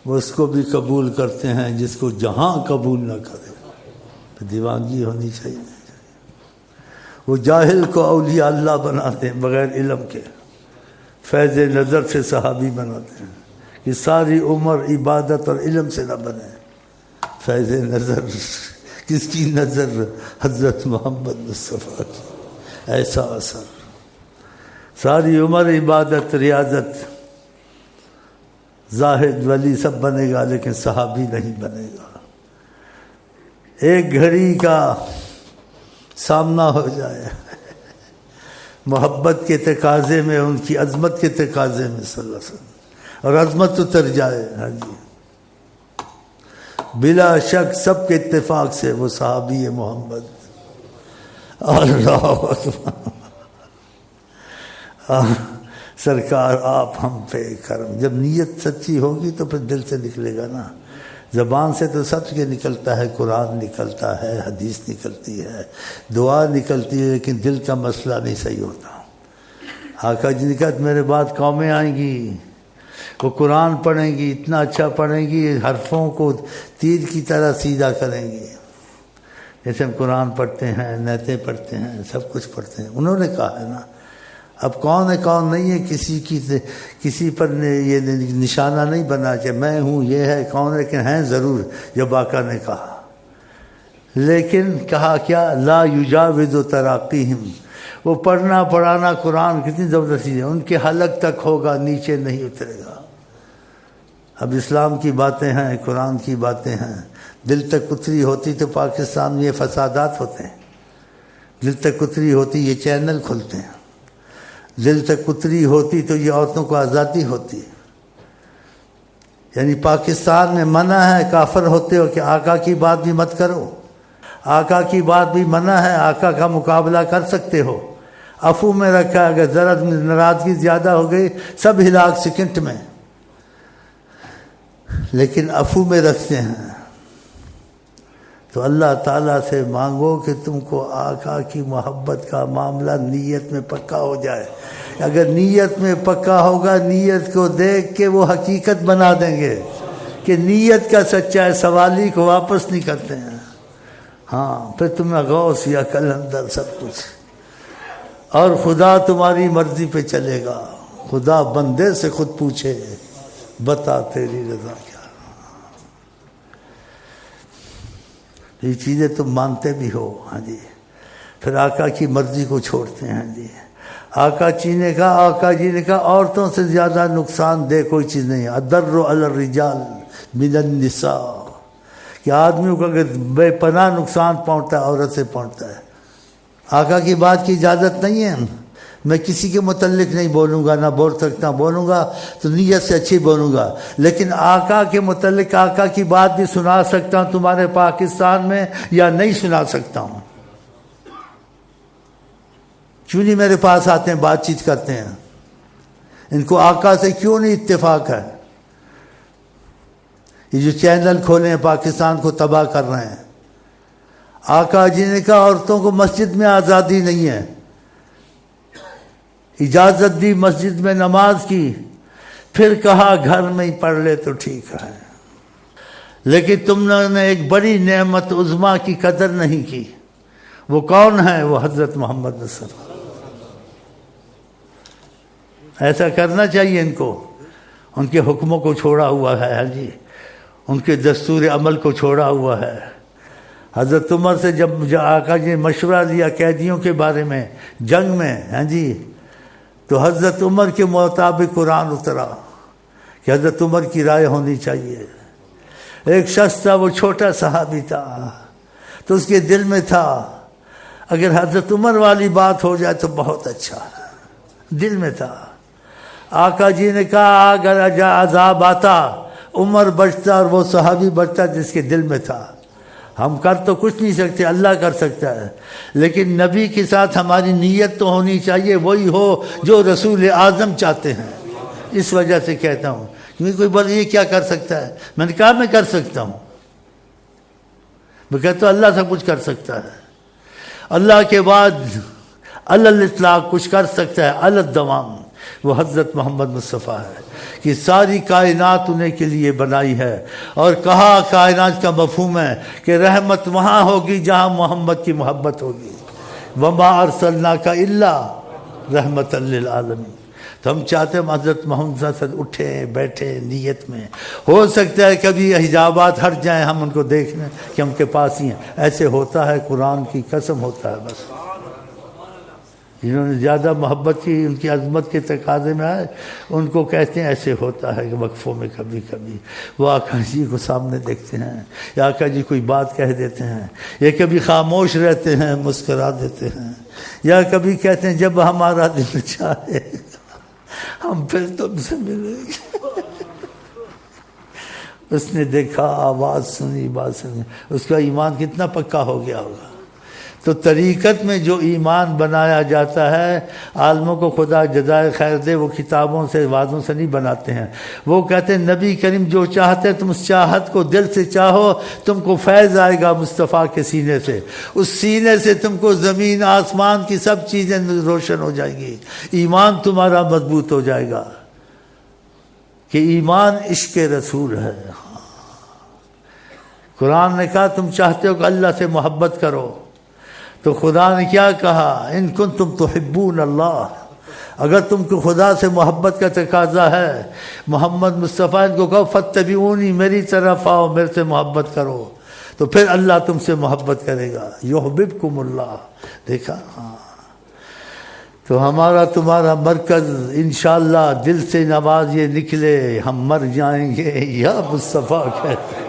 وہ اس کو بھی قبول کرتے ہیں جس کو جہاں قبول نہ کرے. تو دیوانگی ہونی چاہیے. وہ جاہل کو اولیاء اللہ بناتے ہیں بغیر علم کے، فیض نظر سے صحابی بناتے ہیں کہ ساری عمر عبادت اور علم سے نہ بنے. فیض نظر کس کی نظر؟ حضرت محمد مصطفیٰ کی. ایسا اثر ساری عمر عبادت ریاضت، زاہد ولی سب بنے گا لیکن صحابی نہیں بنے گا. ایک گھڑی کا سامنا ہو جائے محبت کے تقاضے میں، ان کی عظمت کے تقاضے میں صلی اللہ علیہ وسلم، اور عظمت اتر جائے. ہاں جی، بلا شک سب کے اتفاق سے وہ صحابی محمد. اللہ اکبر. سرکار آپ ہم پہ کرم. جب نیت سچی ہوگی تو پھر دل سے نکلے گا نا. زبان سے تو سب کے نکلتا ہے، قرآن نکلتا ہے، حدیث نکلتی ہے، دعا نکلتی ہے، لیکن دل کا مسئلہ نہیں صحیح ہوتا. آقا جی نے کہا میرے بعد قومیں آئیں گی، وہ قرآن پڑھیں گی، اتنا اچھا پڑھیں گی، حرفوں کو تیر کی طرح سیدھا کریں گی. جیسے ہم قرآن پڑھتے ہیں، نعتیں پڑھتے ہیں، سب کچھ پڑھتے ہیں. انہوں نے کہا ہے نا. اب کون ہے کون نہیں ہے کسی پر یہ نشانہ نہیں بنا کہ میں ہوں یہ ہے کون ہے، لیکن ہیں ضرور جب آقا نے کہا. لیکن کہا کیا؟ لا یجاوز تراقیہم. وہ پڑھنا پڑھانا قرآن کتنی زبردستی ہے، ان کے حلق تک ہوگا، نیچے نہیں اترے گا. اب اسلام کی باتیں ہیں، قرآن کی باتیں ہیں. دل تک اتری ہوتی تو پاکستان میں یہ فسادات ہوتے ہیں. دل تک اتری ہوتی یہ چینل کھلتے ہیں. دل تک اتری ہوتی تو یہ عورتوں کو آزادی ہوتی. یعنی پاکستان میں منع ہے کافر ہوتے ہو کہ آقا کی بات بھی مت کرو. آقا کی بات بھی منع ہے، آقا کا مقابلہ کر سکتے ہو. عفو میں رکھا، اگر ذرا ناراضگی زیادہ ہو گئی سب ہلاک سیکنڈ میں، لیکن عفو میں رکھتے ہیں. تو اللہ تعالیٰ سے مانگو کہ تم کو آقا کی محبت کا معاملہ نیت میں پکا ہو جائے. اگر نیت میں پکا ہوگا، نیت کو دیکھ کے وہ حقیقت بنا دیں گے کہ نیت کا سچا ہے، سوالی کو واپس نہیں کرتے ہیں. ہاں پھر تمہیں غوث یا کلندر سب کچھ، اور خدا تمہاری مرضی پہ چلے گا. خدا بندے سے خود پوچھے بتا تیری رضا کیا. یہ چیزیں تم مانتے بھی ہو. ہاں جی، پھر آقا کی مرضی کو چھوڑتے ہیں. ہاں جی، آقا جی نے کہا عورتوں سے زیادہ نقصان دہ کوئی چیز نہیں ہے. اضر علی الرجال من النساء، کہ آدمیوں کو اگر بے پناہ نقصان پہنچتا ہے عورت سے پہنچتا ہے. آقا کی بات کی اجازت نہیں ہے. میں کسی کے متعلق نہیں بولوں گا، نہ بول سکتا. بولوں گا تو نیت سے اچھی بولوں گا، لیکن آقا کے متعلق آقا کی بات بھی سنا سکتا ہوں تمہارے پاکستان میں، یا نہیں سنا سکتا ہوں. کیوں نہیں میرے پاس آتے ہیں، بات چیت کرتے ہیں؟ ان کو آقا سے کیوں نہیں اتفاق ہے؟ یہ جو چینل کھولے ہیں پاکستان کو تباہ کر رہے ہیں. آقا جی نے کہا عورتوں کو مسجد میں آزادی نہیں ہے، اجازت دی مسجد میں نماز کی، پھر کہا گھر میں ہی پڑھ لے تو ٹھیک ہے. لیکن تم نے ایک بڑی نعمت عظمیٰ کی قدر نہیں کی. وہ کون ہے؟ وہ حضرت محمد صلی اللہ علیہ وسلم. ایسا کرنا چاہیے ان کو. ان کے حکموں کو چھوڑا ہوا ہے. ہاں جی، ان کے دستور عمل کو چھوڑا ہوا ہے. حضرت عمر سے جب آقا جی نے مشورہ لیا قیدیوں کے بارے میں جنگ میں، ہاں جی، تو حضرت عمر کے مطابق قرآن اترا کہ حضرت عمر کی رائے ہونی چاہیے. ایک شخص تھا، وہ چھوٹا صحابی تھا، تو اس کے دل میں تھا اگر حضرت عمر والی بات ہو جائے تو بہت اچھا. دل میں تھا. آقا جی نے کہا اگر عذاب آتا عمر بچتا اور وہ صحابی بچتا جس کے دل میں تھا. ہم کر تو کچھ نہیں سکتے، اللہ کر سکتا ہے، لیکن نبی کے ساتھ ہماری نیت تو ہونی چاہیے وہی ہو جو رسول اعظم چاہتے ہیں. اس وجہ سے کہتا ہوں، کیونکہ کوئی بولے یہ کیا کر سکتا ہے؟ میں نے کہا میں کر سکتا ہوں. میں کہتا ہوں اللہ سب کچھ کر سکتا ہے. اللہ کے بعد علی الاطلاق کچھ کر سکتا ہے، علی الدوام. وہ حضرت محمد مصطفیٰ ہے کہ ساری کائنات انہیں کے لیے بنائی ہے، اور کہا کائنات کا مفہوم ہے کہ رحمت وہاں ہوگی جہاں محمد کی محبت ہوگی، وما ارسلناک الا رحمت للعالمین۔ تو ہم چاہتے ہیں حضرت محمد صلی اللہ علیہ وسلم اٹھیں بیٹھیں نیت میں، ہو سکتا ہے کبھی حجابات ہٹ جائیں ہم ان کو دیکھ لیں کہ ہم کے پاس ہی ہیں، ایسے ہوتا ہے، قرآن کی قسم ہوتا ہے۔ بس جنہوں نے زیادہ محبت کی، ان کی عظمت کے تقاضے میں آئے، ان کو کہتے ہیں ایسے ہوتا ہے کہ وقفوں میں کبھی کبھی وہ آقا جی کو سامنے دیکھتے ہیں، یا آقا جی کوئی بات کہہ دیتے ہیں، یا کبھی خاموش رہتے ہیں مسکرا دیتے ہیں، یا کبھی کہتے ہیں جب ہمارا دل چاہے ہم پھر تم سے ملیں گے۔ اس نے دیکھا، آواز سنی، بات سنی، اس کا ایمان کتنا پکا ہو گیا ہوگا۔ تو طریقت میں جو ایمان بنایا جاتا ہے، عالموں کو خدا جزائے خیر دے، وہ کتابوں سے وعدوں سے نہیں بناتے ہیں، وہ کہتے ہیں نبی کریم جو چاہتے تم اس چاہت کو دل سے چاہو، تم کو فیض آئے گا مصطفیٰ کے سینے سے، اس سینے سے تم کو زمین آسمان کی سب چیزیں روشن ہو جائیں گی، ایمان تمہارا مضبوط ہو جائے گا کہ ایمان عشق رسول ہے۔ قرآن نے کہا تم چاہتے ہو کہ اللہ سے محبت کرو، تو خدا نے کیا کہا، ان کنتم تحبون اللہ، اگر تم کو خدا سے محبت کا تقاضا ہے، محمد مصطفیٰ ان کو کہو فاتبعونی، میری طرف آؤ، میرے سے محبت کرو، تو پھر اللہ تم سے محبت کرے گا، یحببکم اللہ۔ دیکھا، ہاں، تو ہمارا تمہارا مرکز انشاءاللہ دل سے نواز یہ نکلے، ہم مر جائیں گے یا مصطفیٰ کہتے،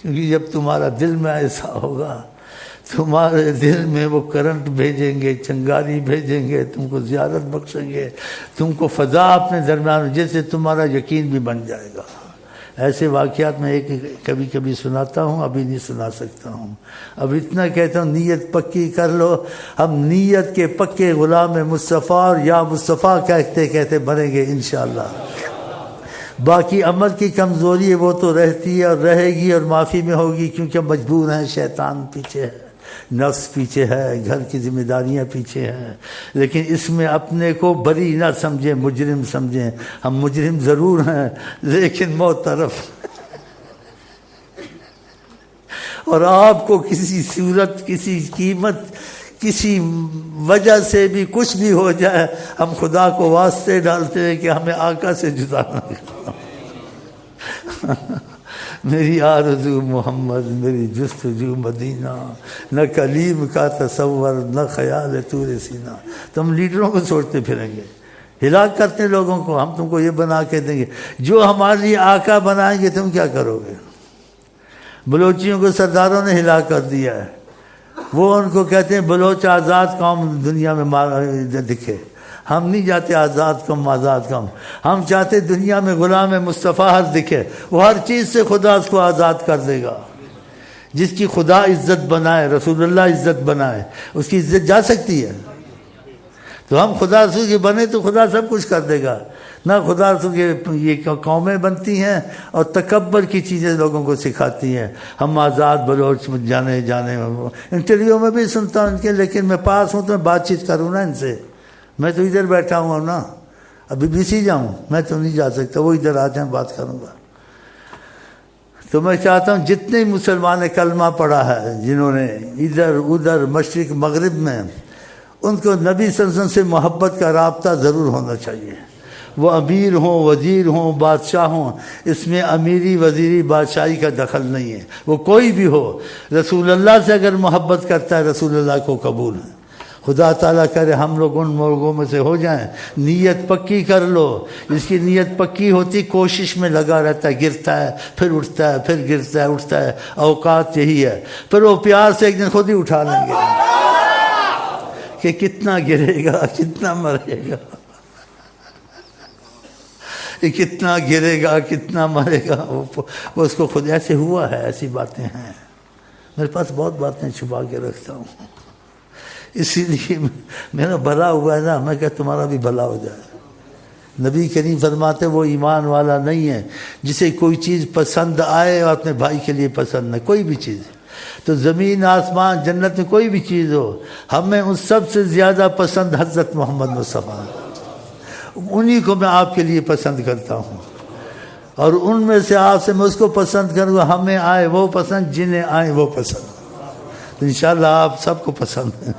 کیونکہ جب تمہارا دل میں ایسا ہوگا، تمہارے دل میں وہ کرنٹ بھیجیں گے، چنگاری بھیجیں گے، تم کو زیارت بخشیں گے، تم کو فضا اپنے درمیان جیسے تمہارا یقین بھی بن جائے گا۔ ایسے واقعات میں ایک کبھی کبھی سناتا ہوں، ابھی نہیں سنا سکتا ہوں، اب اتنا کہتا ہوں نیت پکی کر لو، ہم نیت کے پکے غلام مصطفیٰ اور یا مصطفیٰ کہتے کہتے بنیں گے انشاءاللہ۔ باقی عمل کی کمزوری ہے وہ تو رہتی ہے اور رہے گی اور معافی میں ہوگی، کیونکہ مجبور ہیں، شیطان پیچھے ہے، نفس پیچھے ہے، گھر کی ذمہ داریاں پیچھے ہیں، لیکن اس میں اپنے کو بری نہ سمجھیں، مجرم سمجھیں، ہم مجرم ضرور ہیں لیکن موت طرف، اور آپ کو کسی صورت، کسی قیمت، کسی وجہ سے بھی کچھ بھی ہو جائے، ہم خدا کو واسطے ڈالتے ہیں کہ ہمیں آقا سے جدا نہ کرنا۔ میری آرزو محمد، میری جستجو مدینہ، نہ کلیم کا تصور، نہ خیال طور سینہ۔ تم لیڈروں کو سوچتے پھریں گے، ہلاک کرتے ہیں لوگوں کو، ہم تم کو یہ بنا کے دیں گے، جو ہمارے لیے آقا بنائیں گے تم کیا کرو گے؟ بلوچیوں کو سرداروں نے ہلاک کر دیا ہے، وہ ان کو کہتے ہیں بلوچ آزاد قوم دنیا میں دکھے، ہم نہیں چاہتے آزاد قوم، آزاد قوم، ہم چاہتے دنیا میں غلام مصطفیٰ ہر دکھے، وہ ہر چیز سے خدا اس کو آزاد کر دے گا، جس کی خدا عزت بنائے، رسول اللہ عزت بنائے، اس کی عزت جا سکتی ہے؟ تو ہم خدا رسول کے بنے تو خدا سب کچھ کر دے گا، نہ خدا رسول کے یہ قومیں بنتی ہیں اور تکبر کی چیزیں لوگوں کو سکھاتی ہیں۔ ہم آزاد بلوچ جانے انٹرویو میں بھی سنتا ہوں ان کے، لیکن میں پاس ہوں تو میں بات چیت کروں نا ان سے، میں تو ادھر بیٹھا ہوں نا، ابھی بی سی جاؤں، میں تو نہیں جا سکتا، وہ ادھر آ جائیں بات کروں گا۔ تو میں چاہتا ہوں جتنے مسلمان نے کلمہ پڑھا ہے، جنہوں نے ادھر ادھر مشرق مغرب میں، ان کو نبی صلی اللہ علیہ وسلم سے محبت کا رابطہ ضرور ہونا چاہیے، وہ امیر ہوں، وزیر ہوں، بادشاہ ہوں، اس میں امیری وزیری بادشاہی کا دخل نہیں ہے، وہ کوئی بھی ہو، رسول اللہ سے اگر محبت کرتا ہے رسول اللہ کو قبول ہے۔ خدا تعالیٰ کرے ہم لوگ ان لوگوں میں سے ہو جائیں، نیت پکی کر لو، جس کی نیت پکی ہوتی کوشش میں لگا رہتا ہے، گرتا ہے پھر اٹھتا ہے، پھر گرتا ہے اٹھتا ہے، اوقات یہی ہے، پھر وہ پیار سے ایک دن خود ہی اٹھا لیں گے کہ کتنا گرے گا، کتنا مرے گا، کتنا گرے گا، کتنا مرے گا، وہ اس کو خود ایسے ہوا ہے، ایسی باتیں ہیں، میرے پاس بہت باتیں چھپا کے رکھتا ہوں، اسی لیے میرا بھلا ہوا ہے نا، میں کہ تمہارا بھی بھلا ہو جائے۔ نبی کریم فرماتے وہ ایمان والا نہیں ہے جسے کوئی چیز پسند آئے اور اپنے بھائی کے لیے پسند نہ، کوئی بھی چیز، تو زمین آسمان جنت میں کوئی بھی چیز ہو، ہمیں ان سب سے زیادہ پسند حضرت محمد مصطفیٰ، انہی کو میں آپ کے لیے پسند کرتا ہوں، اور ان میں سے آپ سے میں اس کو پسند کروں گا، ہمیں آئے وہ پسند، جنہیں آئے وہ پسند، تو انشاءاللہ آپ سب کو پسند ہے۔